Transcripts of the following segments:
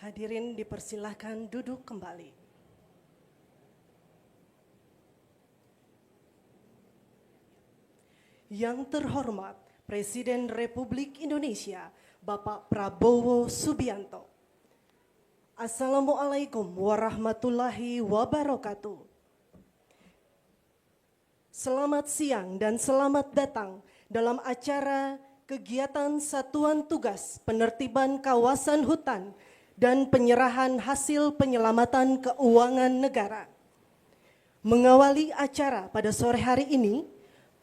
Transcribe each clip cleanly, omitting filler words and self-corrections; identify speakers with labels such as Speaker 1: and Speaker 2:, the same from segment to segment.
Speaker 1: Hadirin dipersilahkan duduk kembali. Yang terhormat Presiden Republik Indonesia, Bapak Prabowo Subianto. Assalamualaikum warahmatullahi wabarakatuh. Selamat siang dan selamat datang dalam acara kegiatan Satuan Tugas Penertiban Kawasan Hutan dan Penyerahan Hasil Penyelamatan Keuangan Negara. Mengawali acara pada sore hari ini,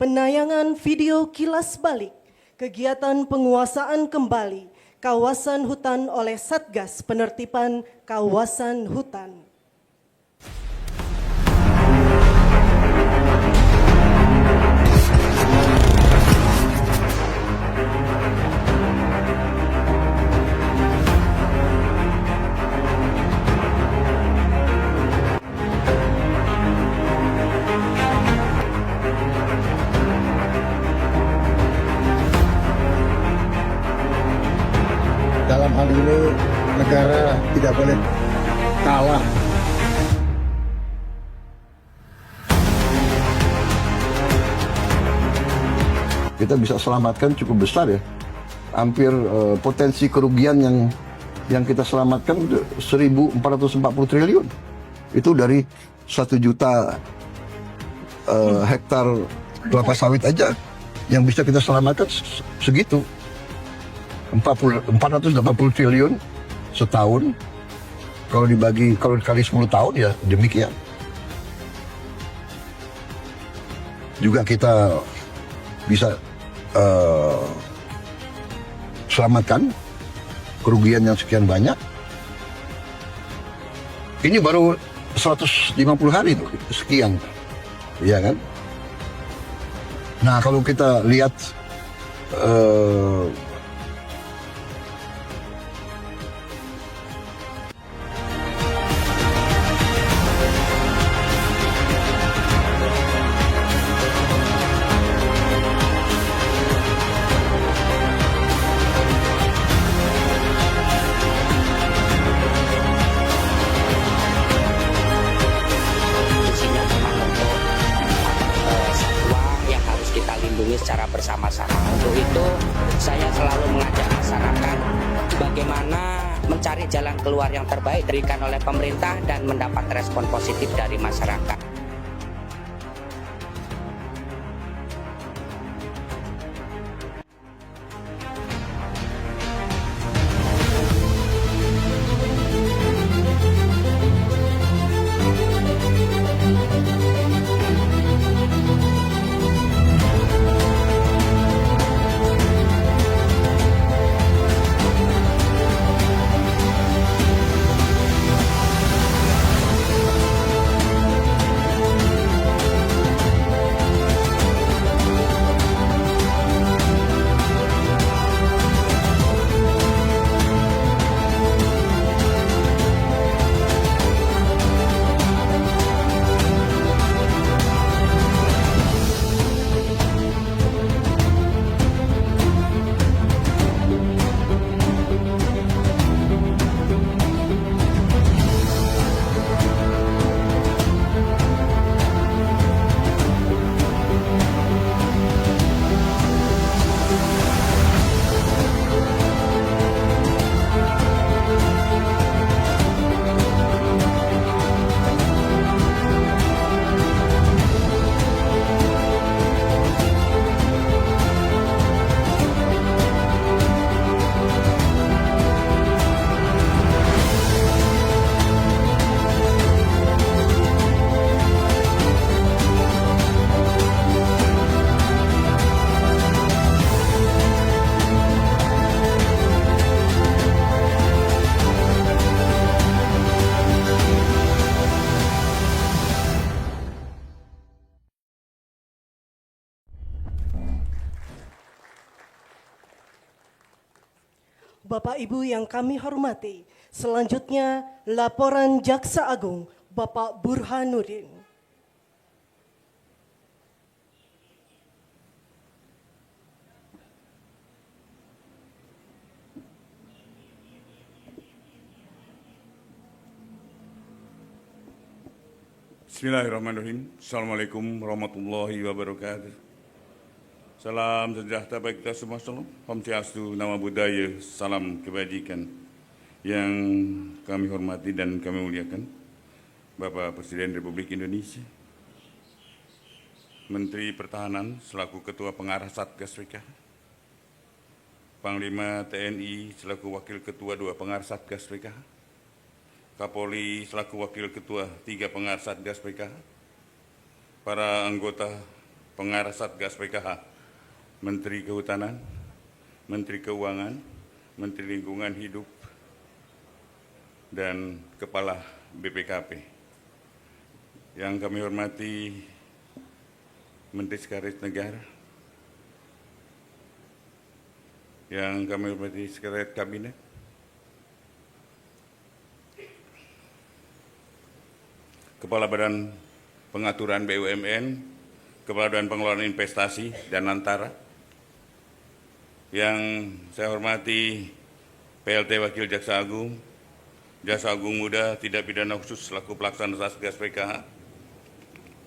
Speaker 1: penayangan video kilas balik kegiatan penguasaan kembali kawasan hutan oleh Satgas Penertiban Kawasan Hutan.
Speaker 2: Dalam hal ini negara tidak boleh kalah. Kita bisa selamatkan cukup besar ya. Hampir potensi kerugian yang kita selamatkan 1.440 triliun. Itu dari 1 juta hektar kelapa sawit aja yang bisa kita selamatkan segitu. 480 triliun setahun, kalau dikali 10 tahun ya demikian. Juga kita bisa selamatkan kerugian yang sekian banyak. Ini baru 150 hari tuh, sekian, ya kan? Nah kalau kita lihat
Speaker 3: secara bersama-sama. Untuk itu saya selalu mengajak masyarakat bagaimana mencari jalan keluar yang terbaik diberikan oleh pemerintah dan mendapat respon positif dari masyarakat.
Speaker 1: Bapak Ibu yang kami hormati, selanjutnya laporan Jaksa Agung Bapak Burhanuddin.
Speaker 4: Bismillahirrahmanirrahim. Assalamualaikum warahmatullahi wabarakatuh. Salam sejahtera bagi kita semua. Om Swastiastu, Namo Buddhaya, salam kebajikan. Yang kami hormati dan kami muliakan Bapak Presiden Republik Indonesia, Menteri Pertahanan selaku Ketua Pengarah Satgas PKH, Panglima TNI selaku Wakil Ketua 2 Pengarah Satgas PKH, Kapolri selaku Wakil Ketua 3 Pengarah Satgas PKH, para anggota Pengarah Satgas PKH, Menteri Kehutanan, Menteri Keuangan, Menteri Lingkungan Hidup, dan Kepala BPKP. Yang kami hormati Menteri Sekretaris Negara, yang kami hormati Sekretariat Kabinet, Kepala Badan Pengaturan BUMN, Kepala Badan Pengelolaan Investasi dan Antara, yang saya hormati PLT Wakil Jaksa Agung, Jaksa Agung Muda Tidak Pidana Khusus selaku Pelaksana Satgas PKH,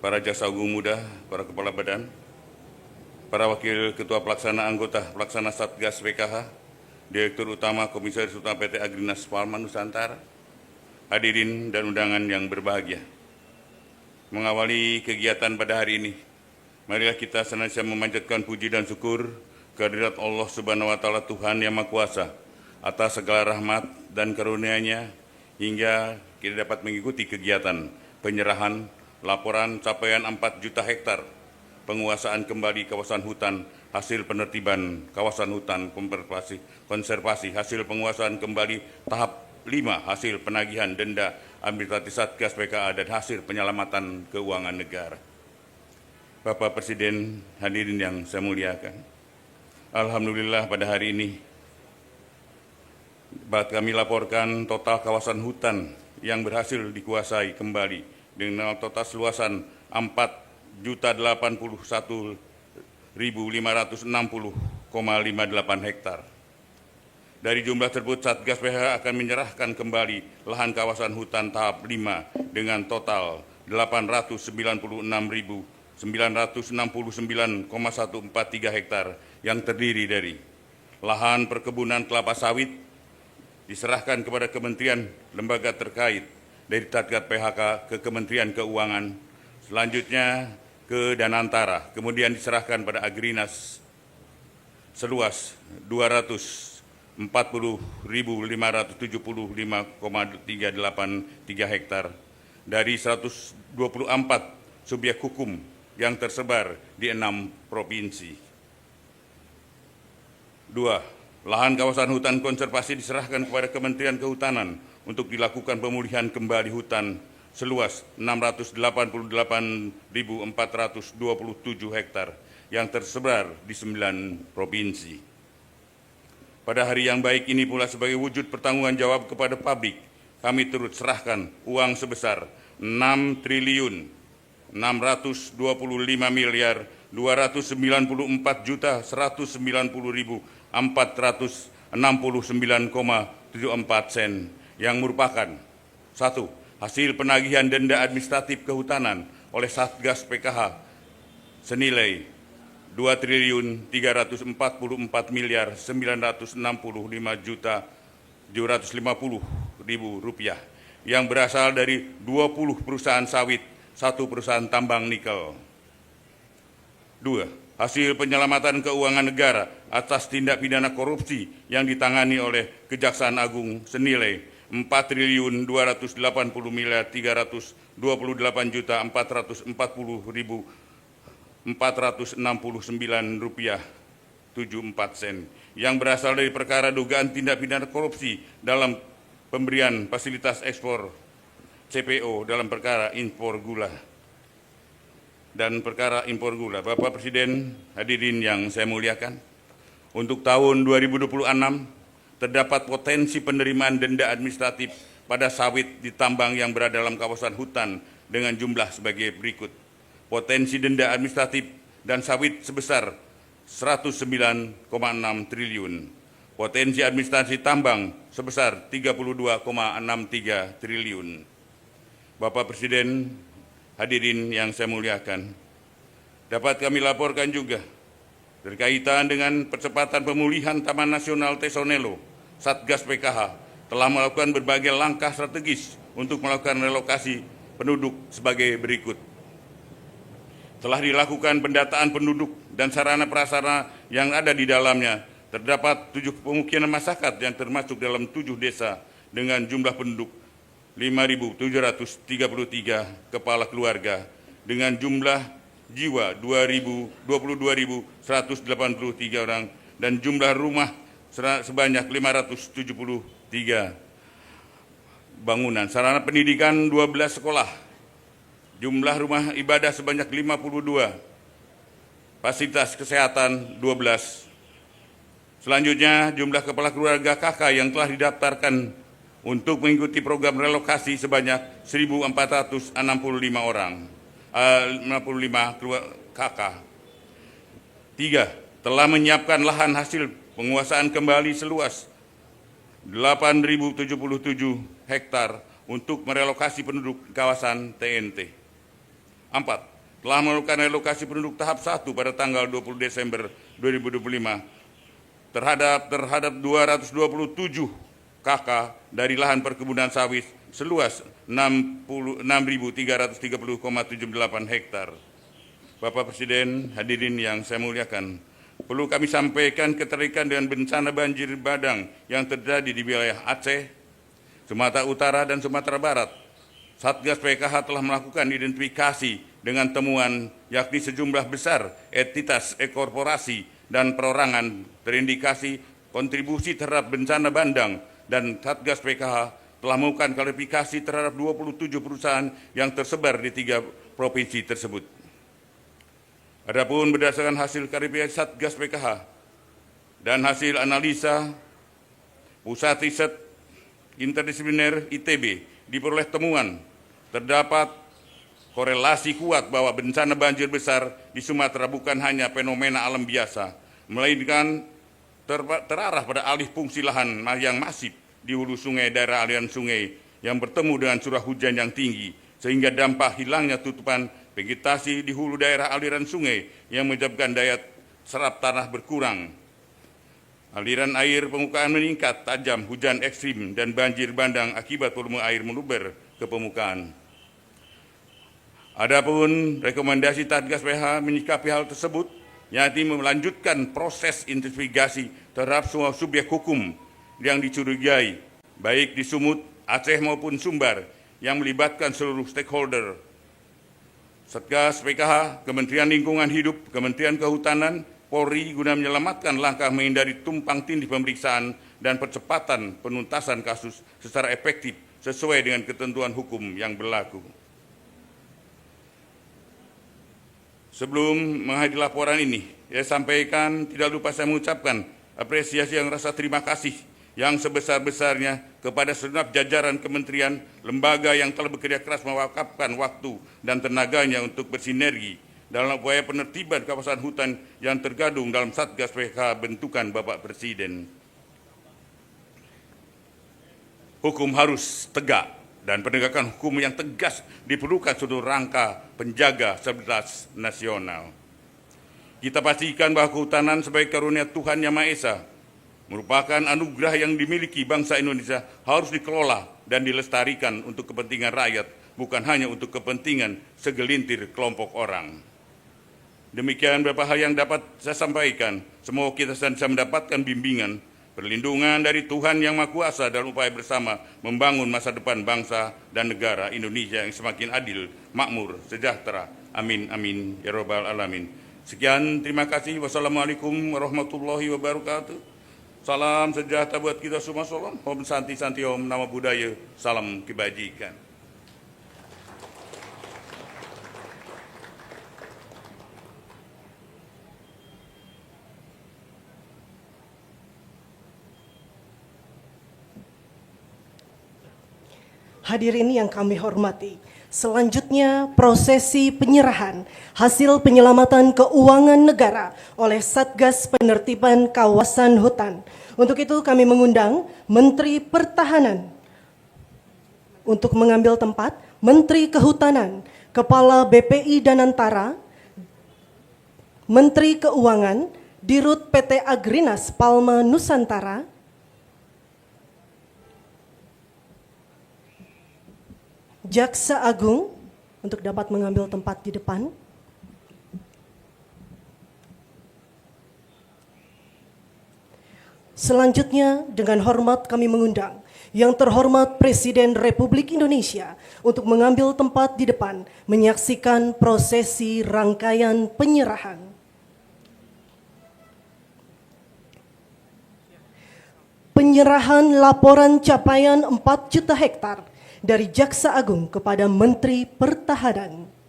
Speaker 4: para Jaksa Agung Muda, para Kepala Badan, para Wakil Ketua Pelaksana Anggota Pelaksana Satgas PKH, Direktur Utama Komisaris Utama PT Agrinas Farma Nusantara, hadirin dan undangan yang berbahagia. Mengawali kegiatan pada hari ini, marilah kita senantiasa memanjatkan puji dan syukur kehadirat Allah Subhanahu wa Ta'ala, Tuhan Yang Maha Kuasa, atas segala rahmat dan karunia-Nya hingga kita dapat mengikuti kegiatan penyerahan laporan capaian 4 juta hektar penguasaan kembali kawasan hutan hasil penertiban kawasan hutan konservasi hasil penguasaan kembali tahap 5 hasil penagihan denda administratif Satgas PKH dan hasil penyelamatan keuangan negara. Bapak Presiden, hadirin yang saya muliakan, alhamdulillah pada hari ini kami laporkan total kawasan hutan yang berhasil dikuasai kembali dengan total luasan 4.081.560,58 hektar. Dari jumlah tersebut, Satgas PKH akan menyerahkan kembali lahan kawasan hutan tahap 5 dengan total 896.969,143 hektar yang terdiri dari lahan perkebunan kelapa sawit diserahkan kepada kementerian lembaga terkait dari Satgas PKH ke Kementerian Keuangan, selanjutnya ke Danantara, kemudian diserahkan pada Agrinas seluas 240.575,383 hektar dari 124 subjek hukum yang tersebar di 6 provinsi. 2. Lahan kawasan hutan konservasi diserahkan kepada Kementerian Kehutanan untuk dilakukan pemulihan kembali hutan seluas 688.427 hektar yang tersebar di 9 provinsi. Pada hari yang baik ini pula sebagai wujud pertanggungan jawab kepada publik, kami turut serahkan uang sebesar 6.255.290.469,74 sen yang merupakan 1. Hasil penagihan denda administratif kehutanan oleh Satgas PKH senilai Rp2.344.965.750.000 yang berasal dari 20 perusahaan sawit, 1 perusahaan tambang nikel. 2. Hasil penyelamatan keuangan negara atas tindak pidana korupsi yang ditangani oleh Kejaksaan Agung senilai Rp4.284.369.469,74 yang berasal dari perkara dugaan tindak pidana korupsi dalam pemberian fasilitas ekspor CPO dalam perkara impor gula dan perkara impor gula. Bapak Presiden, hadirin yang saya muliakan, untuk tahun 2026 terdapat potensi penerimaan denda administratif pada sawit di tambang yang berada dalam kawasan hutan dengan jumlah sebagai berikut. Potensi denda administratif dan sawit sebesar 109,6 triliun. Potensi administrasi tambang sebesar 32,63 triliun. Bapak Presiden, hadirin yang saya muliakan, dapat kami laporkan juga berkaitan dengan percepatan pemulihan Taman Nasional Tesonelo, Satgas PKH telah melakukan berbagai langkah strategis untuk melakukan relokasi penduduk sebagai berikut. Telah dilakukan pendataan penduduk dan sarana prasarana yang ada di dalamnya. Terdapat 7 pemukiman masyarakat yang termasuk dalam 7 desa dengan jumlah penduduk 5.733 kepala keluarga dengan jumlah jiwa 22.183 orang dan jumlah rumah sebanyak 573 bangunan. Sarana pendidikan 12 sekolah. Jumlah rumah ibadah sebanyak 52. Fasilitas kesehatan 12. Selanjutnya, jumlah kepala keluarga KK yang telah didaftarkan untuk mengikuti program relokasi sebanyak 1.465 orang. 65 KK. 3. Telah menyiapkan lahan hasil penguasaan kembali seluas 8.077 hektar untuk merelokasi penduduk kawasan TNT. 4. Telah melakukan relokasi penduduk tahap 1 pada tanggal 20 Desember 2025 terhadap 227 KK dari lahan perkebunan sawit seluas 6.330,78 hektar. Bapak Presiden, hadirin yang saya muliakan, perlu kami sampaikan keterkaitan dengan bencana banjir bandang yang terjadi di wilayah Aceh, Sumatera Utara, dan Sumatera Barat. Satgas PKH telah melakukan identifikasi dengan temuan yakni sejumlah besar entitas korporasi dan perorangan terindikasi kontribusi terhadap bencana bandang, dan Satgas PKH telah melakukan klarifikasi terhadap 27 perusahaan yang tersebar di 3 provinsi tersebut. Adapun berdasarkan hasil klarifikasi Satgas PKH dan hasil analisa Pusat Riset Interdisipliner ITB, diperoleh temuan terdapat korelasi kuat bahwa bencana banjir besar di Sumatera bukan hanya fenomena alam biasa, melainkan terarah pada alih fungsi lahan yang masif di hulu sungai daerah aliran sungai yang bertemu dengan curah hujan yang tinggi, sehingga dampak hilangnya tutupan vegetasi di hulu daerah aliran sungai yang menyebabkan daya serap tanah berkurang. Aliran air permukaan meningkat tajam, hujan ekstrim, dan banjir bandang akibat volume air meluber ke permukaan. Adapun rekomendasi Satgas PKH menyikapi hal tersebut, yakni melanjutkan proses investigasi terhadap semua subjek hukum yang dicurigai, baik di Sumut, Aceh maupun Sumbar, yang melibatkan seluruh stakeholder. Satgas PKH, Kementerian Lingkungan Hidup, Kementerian Kehutanan, Polri guna menyelamatkan langkah menghindari tumpang tindih pemeriksaan dan percepatan penuntasan kasus secara efektif sesuai dengan ketentuan hukum yang berlaku. Sebelum menghadiri laporan ini, saya sampaikan tidak lupa saya mengucapkan apresiasi yang rasa terima kasih yang sebesar-besarnya kepada segenap jajaran kementerian, lembaga yang telah bekerja keras mewakafkan waktu dan tenaganya untuk bersinergi dalam upaya penertiban kawasan hutan yang tergabung dalam Satgas PKH bentukan Bapak Presiden. Hukum harus tegak, dan penegakan hukum yang tegas diperlukan seluruh rangka penjaga stabilitas nasional. Kita pastikan bahwa kehutanan sebagai karunia Tuhan Yang Maha Esa merupakan anugerah yang dimiliki bangsa Indonesia, harus dikelola dan dilestarikan untuk kepentingan rakyat, bukan hanya untuk kepentingan segelintir kelompok orang. Demikian beberapa hal yang dapat saya sampaikan. Semoga kita bisa mendapatkan bimbingan, perlindungan dari Tuhan Yang Maha Kuasa dalam upaya bersama membangun masa depan bangsa dan negara Indonesia yang semakin adil, makmur, sejahtera. Amin, amin, ya robbal alamin. Sekian, terima kasih. Wassalamualaikum warahmatullahi wabarakatuh. Salam sejahtera buat kita semua. Salam. Om Santi Santi Om Nama Budaya. Salam kebajikan.
Speaker 1: Hadirin yang kami hormati, selanjutnya prosesi penyerahan hasil penyelamatan keuangan negara oleh Satgas Penertiban Kawasan Hutan. Untuk itu kami mengundang Menteri Pertahanan untuk mengambil tempat Menteri Kehutanan, Kepala BPI Danantara, Menteri Keuangan, Dirut PT Agrinas Palma Nusantara, Jaksa Agung untuk dapat mengambil tempat di depan. Selanjutnya, dengan hormat kami mengundang Yang Terhormat Presiden Republik Indonesia untuk mengambil tempat di depan menyaksikan prosesi rangkaian penyerahan. Penyerahan laporan capaian 4 juta hektar dari Jaksa Agung kepada Menteri Pertahanan.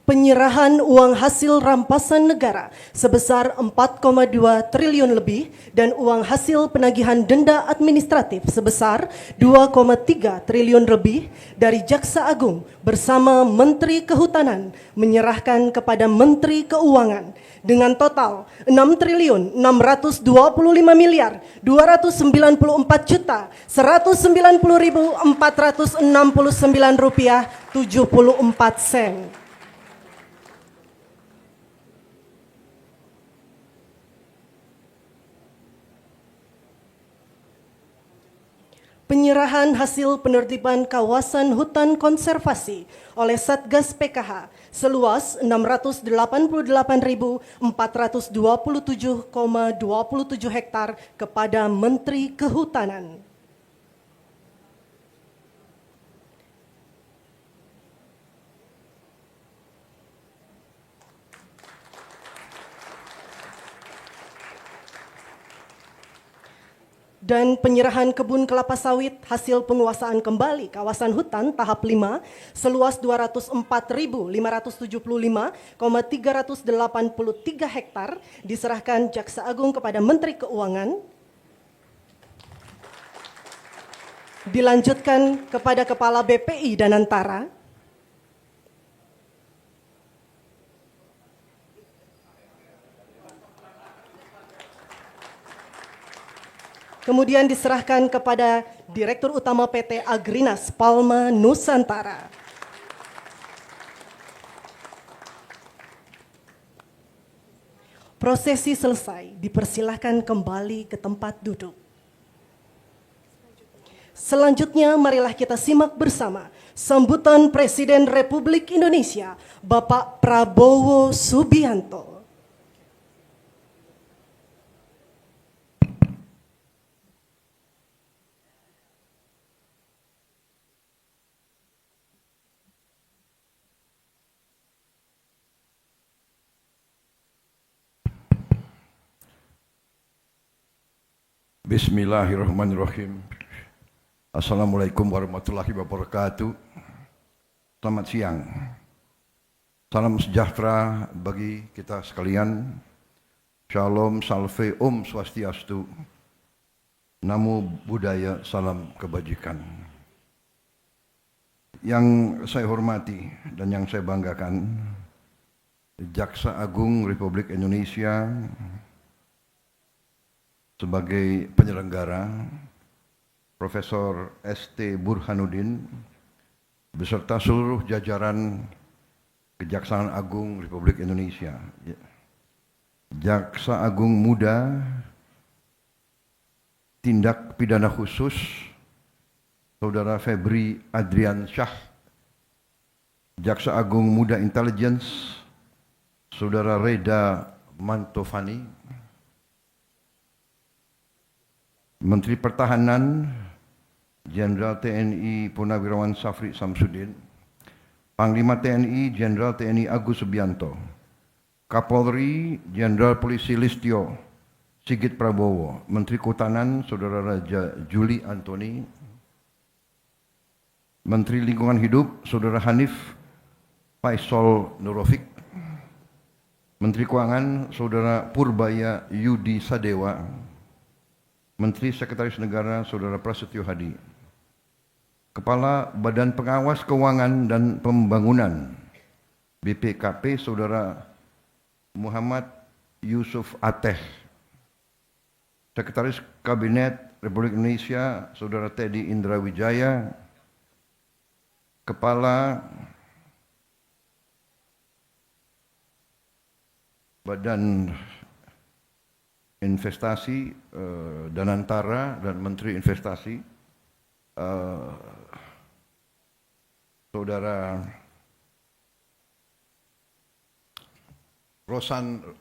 Speaker 1: Penyerahan uang hasil rampasan negara sebesar 4,2 triliun lebih dan uang hasil penagihan denda administratif sebesar 2,3 triliun lebih dari Jaksa Agung bersama Menteri Kehutanan menyerahkan kepada Menteri Keuangan dengan total 6.625.294.190.469 rupiah 74 sen. Penyerahan hasil penertiban kawasan hutan konservasi oleh Satgas PKH seluas 688.427,27 hektar kepada Menteri Kehutanan. Dan penyerahan kebun kelapa sawit hasil penguasaan kembali kawasan hutan tahap 5 seluas 204.575,383 hektar diserahkan Jaksa Agung kepada Menteri Keuangan. Dilanjutkan kepada Kepala BPI Danantara. Kemudian diserahkan kepada Direktur Utama PT Agrinas Palma Nusantara. Prosesi selesai, dipersilahkan kembali ke tempat duduk. Selanjutnya marilah kita simak bersama sambutan Presiden Republik Indonesia, Bapak Prabowo Subianto.
Speaker 2: Bismillahirrahmanirrahim. Assalamualaikum warahmatullahi wabarakatuh. Selamat siang. Salam sejahtera bagi kita sekalian. Shalom, salve, om swastiastu. Namo Buddhaya, salam kebajikan. Yang saya hormati dan yang saya banggakan, Jaksa Agung Republik Indonesia sebagai penyelenggara, Profesor S.T. Burhanuddin beserta seluruh jajaran Kejaksaan Agung Republik Indonesia. Jaksa Agung Muda Tindak Pidana Khusus Saudara Febri Adriansyah, Jaksa Agung Muda Intelligence Saudara Reda Mantovani, Menteri Pertahanan Jenderal TNI Purnawirawan Safri Samsudin, Panglima TNI Jenderal TNI Agus Subianto, Kapolri Jenderal Polisi Listio Sigit Prabowo, Menteri Kehutanan Saudara Raja Juli Antoni, Menteri Lingkungan Hidup Saudara Hanif Faisal Nurofik, Menteri Keuangan Saudara Purbaya Yudi Sadewa, Menteri Sekretaris Negara Saudara Prasetyo Hadi, Kepala Badan Pengawas Keuangan dan Pembangunan BPKP Saudara Muhammad Yusuf Ateh, Sekretaris Kabinet Republik Indonesia Saudara Teddy Indra Wijaya, Kepala Badan Investasi Danantara dan Menteri Investasi Saudara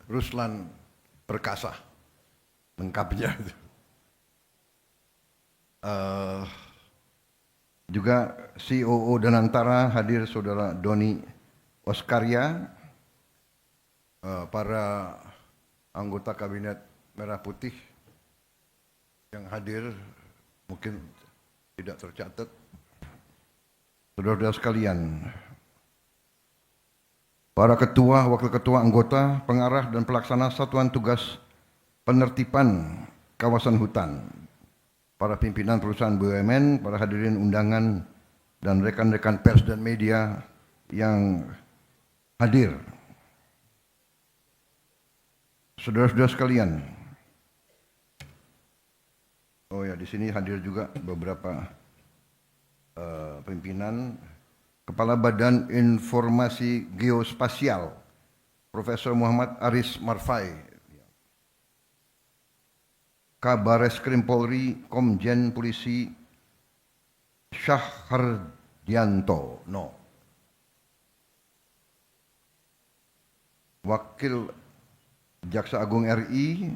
Speaker 2: Ruslan Perkasa, lengkapnya. Juga COO Danantara hadir Saudara Doni Oskarya, para anggota Kabinet Merah Putih yang hadir mungkin tidak tercatat. Saudara-saudara sekalian, para ketua, wakil ketua, anggota, pengarah dan pelaksana satuan tugas penertiban kawasan hutan, para pimpinan perusahaan BUMN, para hadirin undangan dan rekan-rekan pers dan media yang hadir. Saudara-saudara sekalian, oh ya, di sini hadir juga beberapa pimpinan. Kepala Badan Informasi Geospasial Profesor Muhammad Aris Marfai, Kabareskrim Polri Komjen Polisi Syahhardianto, Wakil Jaksa Agung RI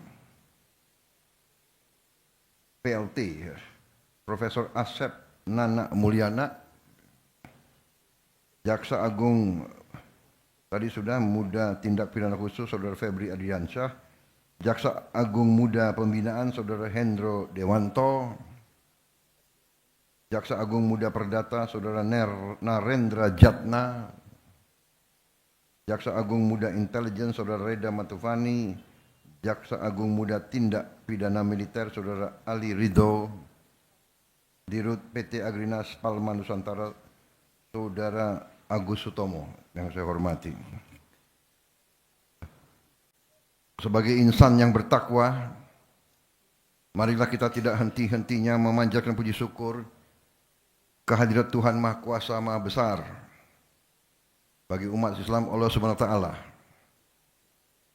Speaker 2: PLT Profesor Asep Nana Mulyana, Jaksa Agung tadi sudah Muda Tindak Pidana Khusus Saudara Febri Adiansyah, Jaksa Agung Muda Pembinaan Saudara Hendro Dewanto, Jaksa Agung Muda Perdata Saudara Narendra Jatna, Jaksa Agung Muda Intelijen Saudara Reda Matufani, Jaksa Agung Muda Tindak Pidana Militer Saudara Ali Ridho, Dirut PT Agrinas Palma Nusantara Saudara Agus Sutomo yang saya hormati. Sebagai insan yang bertakwa, marilah kita tidak henti-hentinya memanjatkan puji syukur kehadirat Tuhan Maha Kuasa Maha Besar bagi umat Islam Allah Subhanahu wa taala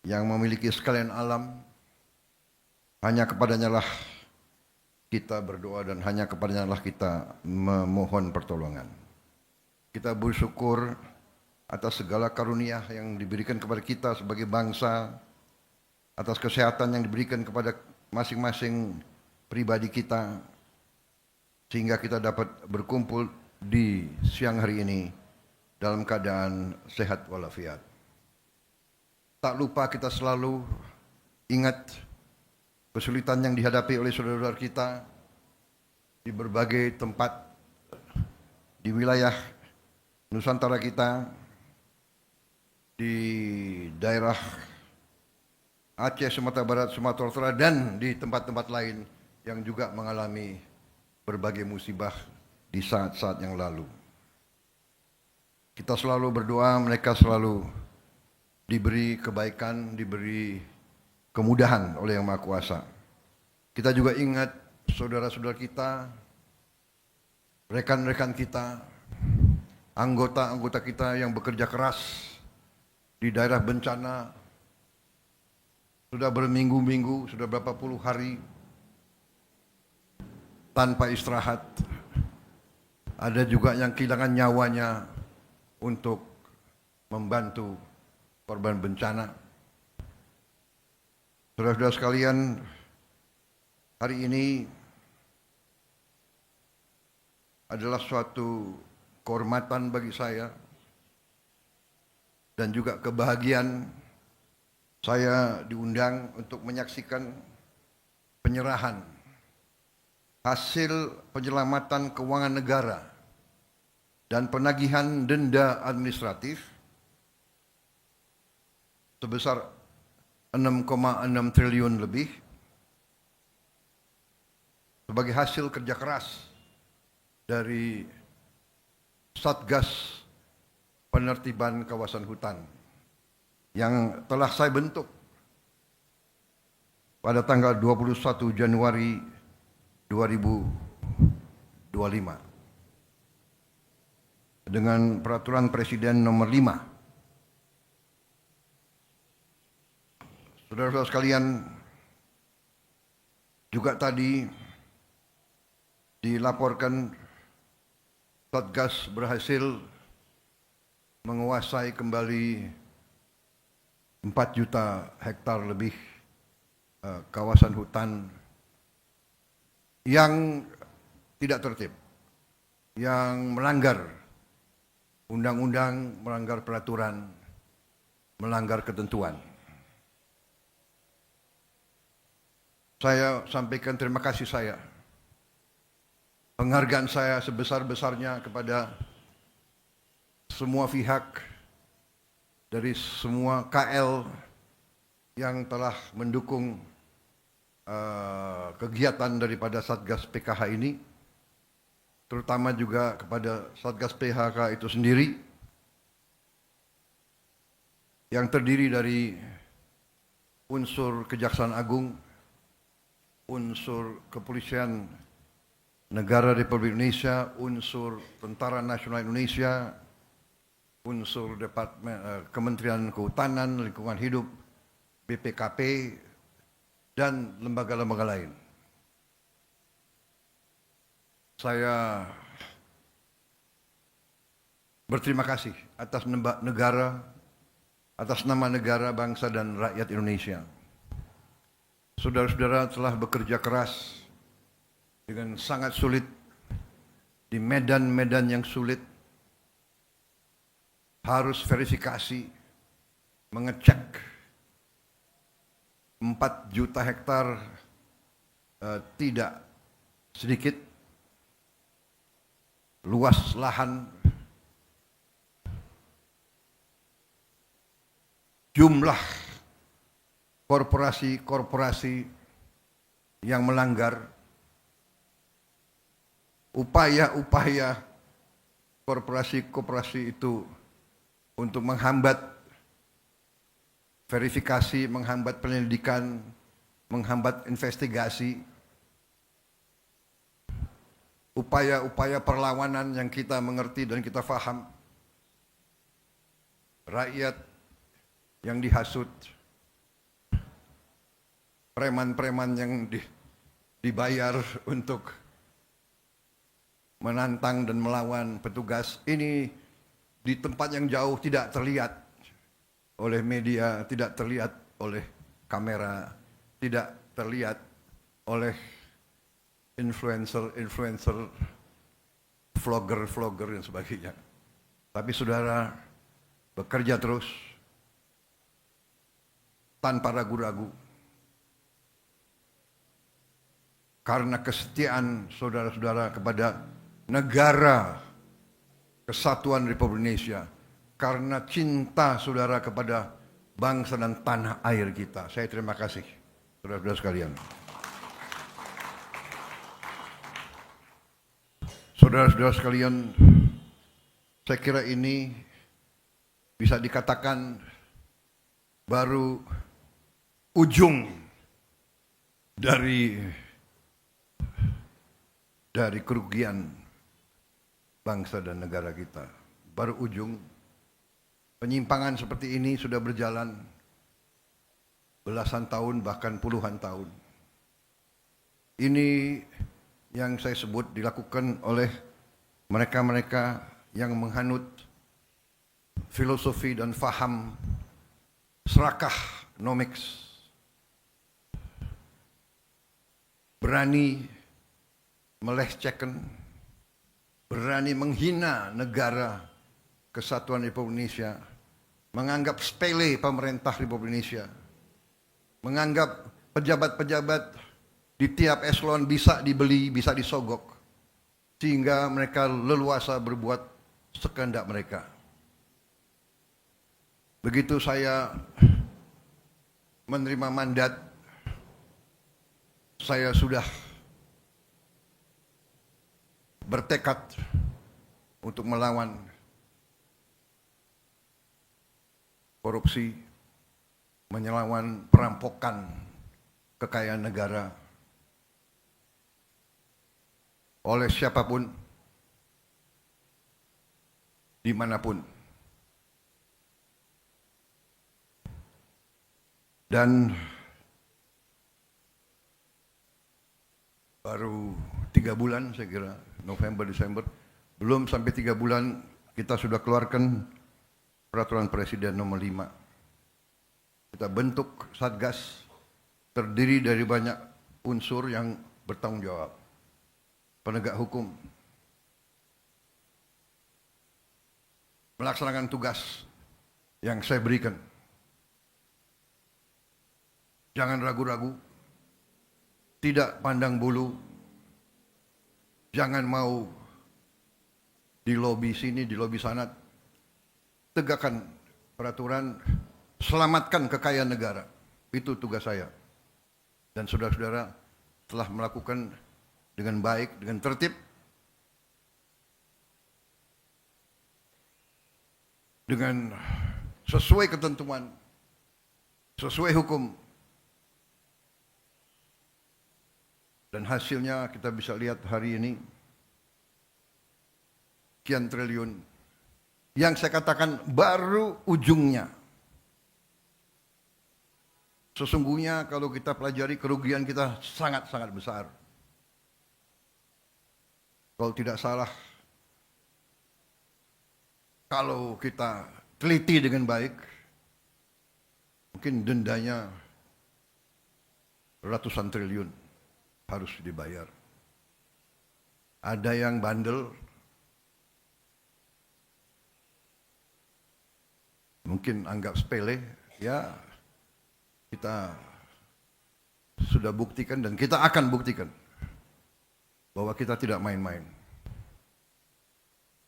Speaker 2: yang memiliki sekalian alam. Hanya kepadanya lah kita berdoa dan hanya kepadanya lah kita memohon pertolongan. Kita bersyukur atas segala karunia yang diberikan kepada kita sebagai bangsa, atas kesehatan yang diberikan kepada masing-masing pribadi kita, sehingga kita dapat berkumpul di siang hari ini dalam keadaan sehat walafiat. Tak lupa kita selalu ingat kesulitan yang dihadapi oleh saudara-saudara kita di berbagai tempat di wilayah Nusantara kita, di daerah Aceh, Sumatera Barat, Sumatera Utara, dan di tempat-tempat lain yang juga mengalami berbagai musibah di saat-saat yang lalu. Kita selalu berdoa mereka selalu diberi kebaikan, diberi kemudahan oleh Yang Maha Kuasa. Kita juga ingat saudara-saudara kita, rekan-rekan kita, anggota-anggota kita yang bekerja keras di daerah bencana, sudah berminggu-minggu, sudah berapa puluh hari tanpa istirahat. Ada juga yang kehilangan nyawanya untuk membantu korban bencana. Saudara-saudara sekalian, hari ini adalah suatu kehormatan bagi saya dan juga kebahagiaan saya diundang untuk menyaksikan penyerahan hasil penyelamatan keuangan negara dan penagihan denda administratif sebesar 6,6 triliun lebih sebagai hasil kerja keras dari Satgas Penertiban Kawasan Hutan yang telah saya bentuk pada tanggal 21 Januari 2025 dengan Peraturan Presiden Nomor 5. Saudara-saudara sekalian, juga tadi dilaporkan Satgas berhasil menguasai kembali 4 juta hektar lebih kawasan hutan yang tidak tertib, yang melanggar undang-undang, melanggar peraturan, melanggar ketentuan. Saya sampaikan terima kasih saya, penghargaan saya sebesar-besarnya kepada semua pihak dari semua KL yang telah mendukung kegiatan daripada Satgas PKH ini, terutama juga kepada Satgas PKH itu sendiri yang terdiri dari unsur Kejaksaan Agung, unsur Kepolisian Negara Republik Indonesia, unsur Tentara Nasional Indonesia, unsur Departemen Kementerian Kehutanan, Lingkungan Hidup, BPKP, dan lembaga-lembaga lain. Saya berterima kasih atas nama negara, bangsa, dan rakyat Indonesia. Saudara-saudara telah bekerja keras dengan sangat sulit di medan-medan yang sulit, harus verifikasi, mengecek 4 juta hektar tidak sedikit luas lahan, jumlah korporasi-korporasi yang melanggar, upaya-upaya korporasi-korporasi itu untuk menghambat verifikasi, menghambat penyelidikan, menghambat investigasi, upaya-upaya perlawanan yang kita mengerti dan kita faham, rakyat yang dihasut, preman-preman yang dibayar untuk menantang dan melawan petugas, ini di tempat yang jauh tidak terlihat oleh media, tidak terlihat oleh kamera, tidak terlihat oleh influencer, vlogger dan sebagainya. Tapi saudara bekerja terus tanpa ragu-ragu karena kesetiaan saudara-saudara kepada negara Kesatuan Republik Indonesia, karena cinta saudara kepada bangsa dan tanah air kita. Saya terima kasih saudara-saudara sekalian. Saudara-saudara sekalian, saya kira ini bisa dikatakan baru ujung dari kerugian bangsa dan negara kita. Baru ujung. Penyimpangan seperti ini sudah berjalan belasan tahun, bahkan puluhan tahun. Ini yang saya sebut dilakukan oleh mereka-mereka yang menghanut filosofi dan faham serakah nomics, berani melecehkan, berani menghina negara Kesatuan Republik Indonesia, menganggap sepele pemerintah Republik Indonesia, menganggap pejabat-pejabat di tiap eselon bisa dibeli, bisa disogok, sehingga mereka leluasa berbuat sekehendak mereka. Begitu saya menerima mandat, saya sudah
Speaker 5: bertekad untuk melawan korupsi, melawan perampokan kekayaan negara oleh siapapun, dimanapun. Dan baru 3 bulan saya kira, November, Desember, belum sampai 3 bulan kita sudah keluarkan peraturan Presiden nomor 5. Kita bentuk Satgas terdiri dari banyak unsur yang bertanggung jawab. Penegak hukum, melaksanakan tugas yang saya berikan. Jangan ragu-ragu, tidak pandang bulu, jangan mau di lobi sini, di lobi sana. Tegakkan peraturan, selamatkan kekayaan negara. Itu tugas saya. Dan saudara-saudara telah melakukan dengan baik, dengan tertib, dengan sesuai ketentuan, sesuai hukum. Dan hasilnya kita bisa lihat hari ini, sekian triliun. Yang saya katakan baru ujungnya. Sesungguhnya kalau kita pelajari kerugian kita sangat-sangat besar. Kalau tidak salah, kalau kita teliti dengan baik, mungkin dendanya ratusan triliun harus dibayar. Ada yang bandel, mungkin anggap sepele, ya kita sudah buktikan dan kita akan buktikan bahwa kita tidak main-main.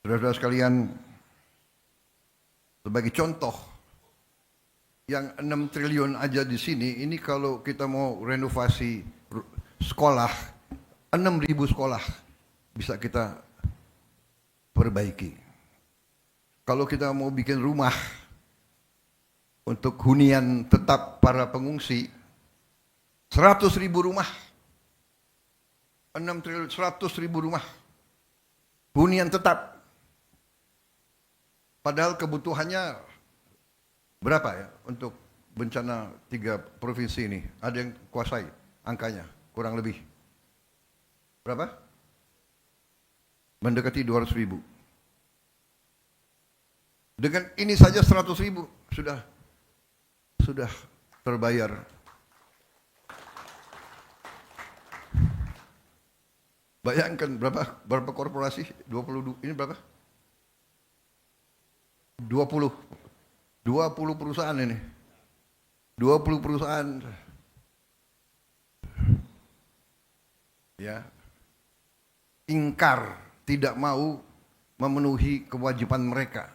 Speaker 5: Saudara-saudara sekalian, sebagai contoh, yang 6 triliun aja di sini, ini kalau kita mau renovasi sekolah, 6.000 sekolah bisa kita perbaiki. Kalau kita mau bikin rumah untuk hunian tetap para pengungsi, 100.000 rumah, 6 triliun, 100.000 rumah hunian tetap. Padahal kebutuhannya berapa ya untuk bencana 3 provinsi ini? Ada yang kuasai angkanya? Kurang lebih berapa? Mendekati 200.000. Dengan ini saja 100.000 sudah terbayar. Bayangkan berapa korporasi? 22, ini berapa? 20 perusahaan ini. 20 perusahaan. Ya, ingkar, tidak mau memenuhi kewajiban mereka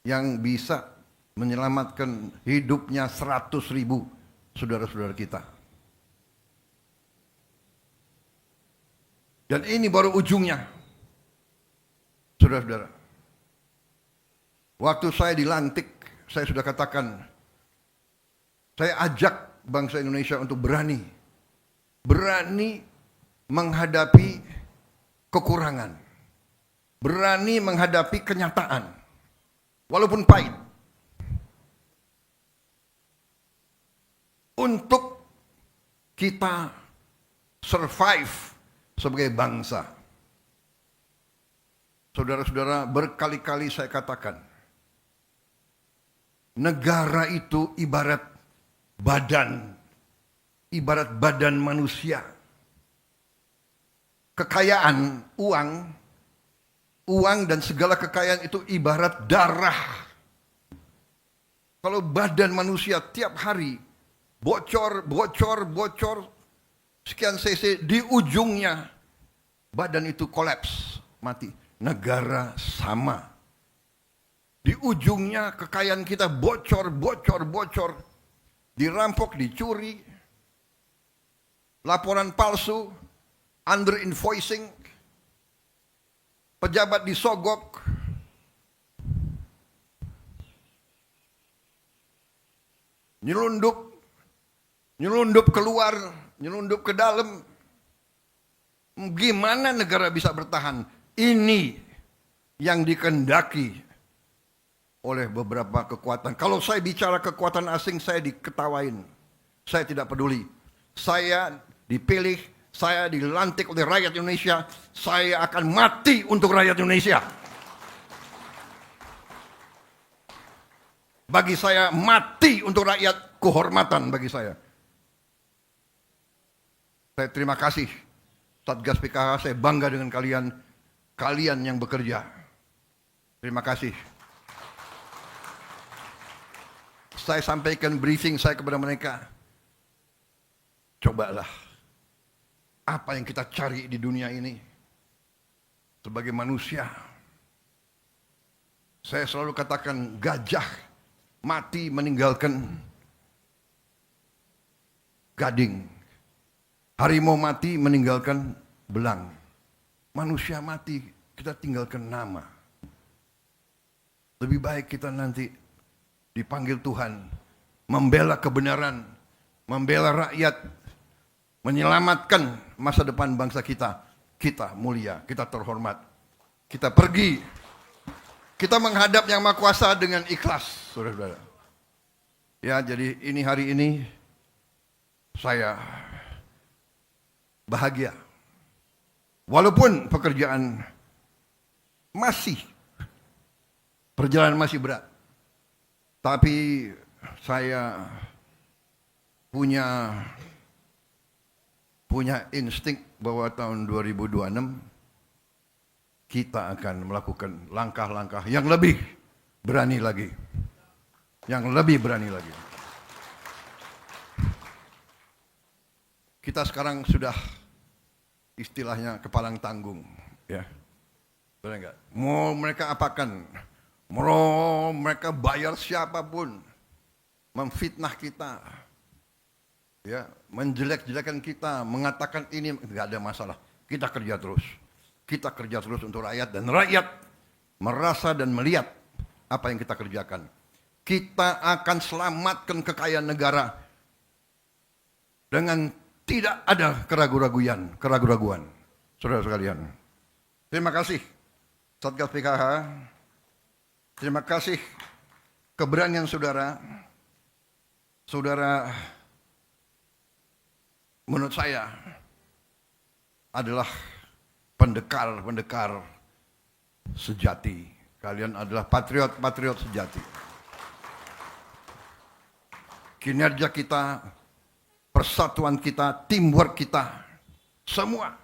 Speaker 5: yang bisa menyelamatkan hidupnya 100.000 saudara-saudara kita. Dan ini baru ujungnya, saudara-saudara. Waktu saya dilantik, saya sudah katakan, saya ajak bangsa Indonesia untuk berani menghadapi kekurangan, berani menghadapi kenyataan, walaupun pahit, untuk kita survive sebagai bangsa. Saudara-saudara, berkali-kali saya katakan, negara itu ibarat badan manusia. Kekayaan, uang dan segala kekayaan itu ibarat darah. Kalau badan manusia tiap hari bocor, sekian cc, di ujungnya badan itu kolaps, mati. Negara sama. Di ujungnya kekayaan kita bocor, dirampok, dicuri, laporan palsu, under invoicing, pejabat disogok, nyelundup keluar, nyelundup ke dalam. Gimana negara bisa bertahan? Ini yang dikehendaki oleh beberapa kekuatan. Kalau saya bicara kekuatan asing, saya diketawain. Saya tidak peduli. Saya dipilih, saya dilantik oleh rakyat Indonesia. Saya akan mati untuk rakyat Indonesia. Bagi saya, mati untuk rakyat, kehormatan bagi saya. Saya terima kasih Satgas PKH, saya bangga dengan kalian, kalian yang bekerja. Terima kasih. Saya sampaikan briefing saya kepada mereka. Cobalah, apa yang kita cari di dunia ini sebagai manusia. Saya selalu katakan gajah mati meninggalkan gading. Harimau mati meninggalkan belang. Manusia mati, kita tinggalkan nama. Lebih baik kita nanti dipanggil Tuhan, membela kebenaran, membela rakyat, menyelamatkan masa depan bangsa kita. Kita mulia, kita terhormat. Kita pergi, kita menghadap Yang Maha Kuasa dengan ikhlas, saudara-saudara. Ya, jadi ini hari ini saya bahagia. Walaupun pekerjaan perjalanan masih berat. Tapi saya punya insting bahwa tahun 2026 kita akan melakukan langkah-langkah yang lebih berani lagi. Yang lebih berani lagi. Kita sekarang sudah istilahnya kepalang tanggung, ya. Benar enggak? Mau mereka apakan? Mau mereka bayar siapapun, memfitnah kita, ya, menjelek-jelekan kita, mengatakan ini, enggak ada masalah. Kita kerja terus. Kita kerja terus untuk rakyat, dan rakyat merasa dan melihat apa yang kita kerjakan. Kita akan selamatkan kekayaan negara dengan tidak ada keraguan-raguan. Saudara sekalian. Terima kasih Satgas PKH. Terima kasih keberanian saudara. Saudara menurut saya adalah pendekar sejati. Kalian adalah patriot sejati. Kinerja kita, persatuan kita, teamwork kita, semua.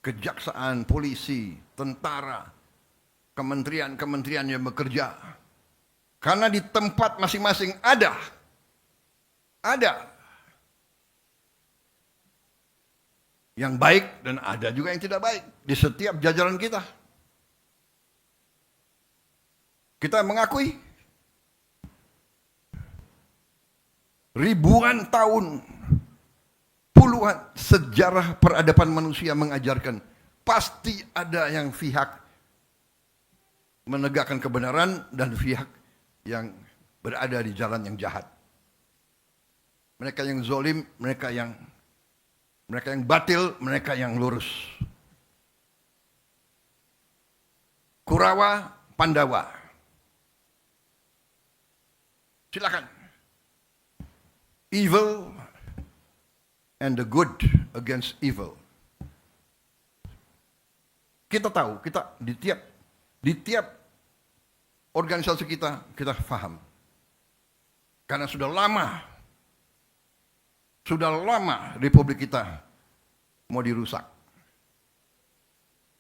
Speaker 5: Kejaksaan, polisi, tentara, kementerian-kementerian yang bekerja. Karena di tempat masing-masing ada yang baik dan ada juga yang tidak baik di setiap jajaran kita. Kita mengakui ribuan tahun, puluhan sejarah peradaban manusia mengajarkan pasti ada yang pihak menegakkan kebenaran dan pihak yang berada di jalan yang jahat. Mereka yang zolim, mereka yang batil, mereka yang lurus. Kurawa, Pandawa. Silakan. Evil and the good against evil. Kita tahu, kita di tiap organisasi kita paham. Karena sudah lama Republik kita mau dirusak.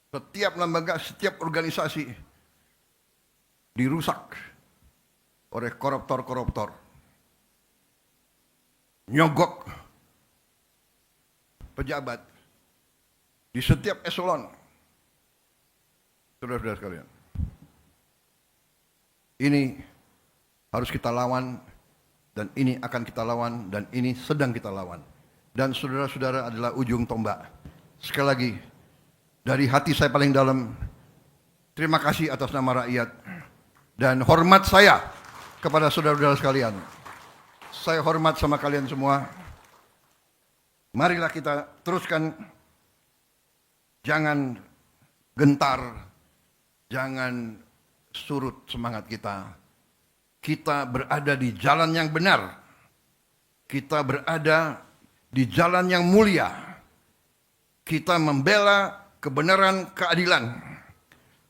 Speaker 5: Setiap lembaga, setiap organisasi dirusak oleh koruptor. Nyogok pejabat di setiap eselon. Saudara-saudara sekalian. Ini harus kita lawan, dan ini akan kita lawan, dan ini sedang kita lawan. dan saudara-saudara adalah ujung tombak. Sekali lagi, dari hati saya paling dalam, terima kasih atas nama rakyat dan hormat saya kepada saudara-saudara sekalian. Saya hormat sama kalian semua. Marilah kita teruskan, jangan gentar, jangan surut semangat kita. Kita berada di jalan yang benar. Kita berada di jalan yang mulia. Kita membela kebenaran, keadilan.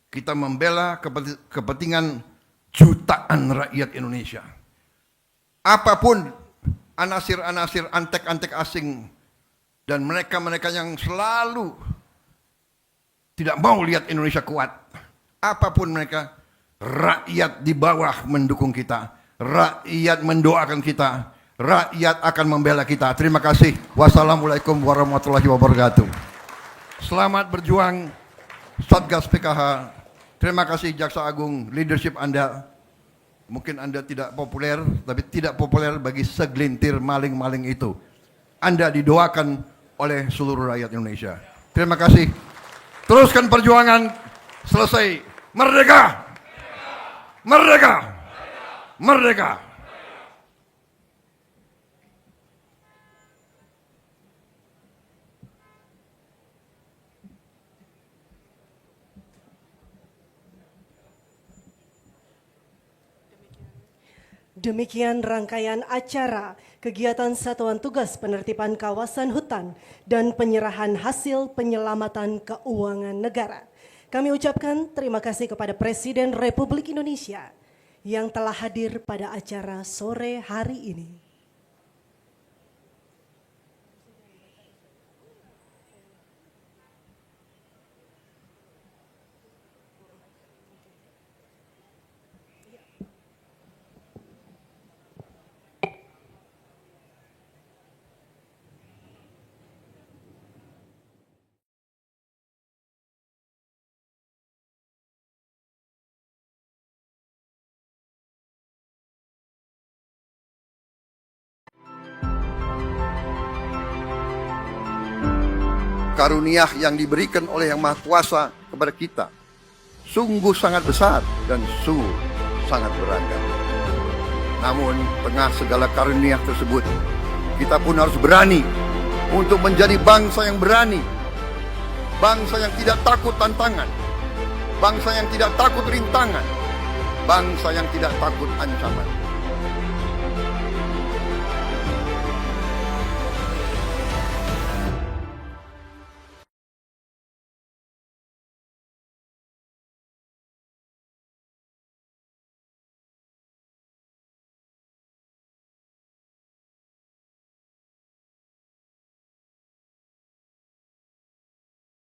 Speaker 5: Kita membela kepentingan jutaan rakyat Indonesia. Apapun anasir-anasir, antek-antek asing, dan mereka-mereka yang selalu tidak mau lihat Indonesia kuat. Apapun mereka, rakyat di bawah mendukung kita. Rakyat mendoakan kita. Rakyat akan membela kita. Terima kasih. Wassalamualaikum warahmatullahi wabarakatuh. Selamat berjuang Satgas PKH. Terima kasih Jaksa Agung, leadership Anda. Mungkin Anda tidak populer, tapi tidak populer bagi segelintir maling-maling itu. Anda didoakan oleh seluruh rakyat Indonesia. Terima kasih. Teruskan perjuangan. Selesai. Merdeka! Merdeka! Merdeka!
Speaker 1: Demikian rangkaian acara kegiatan Satuan Tugas Penertiban Kawasan Hutan dan penyerahan hasil penyelamatan keuangan negara. Kami ucapkan terima kasih kepada Presiden Republik Indonesia yang telah hadir pada acara sore hari ini.
Speaker 5: Karunia yang diberikan oleh Yang Maha Kuasa kepada kita sungguh sangat besar dan sungguh sangat beragam. Namun tengah segala karunia tersebut, kita pun harus berani untuk menjadi bangsa yang berani, bangsa yang tidak takut tantangan, bangsa yang tidak takut rintangan, bangsa yang tidak takut ancaman.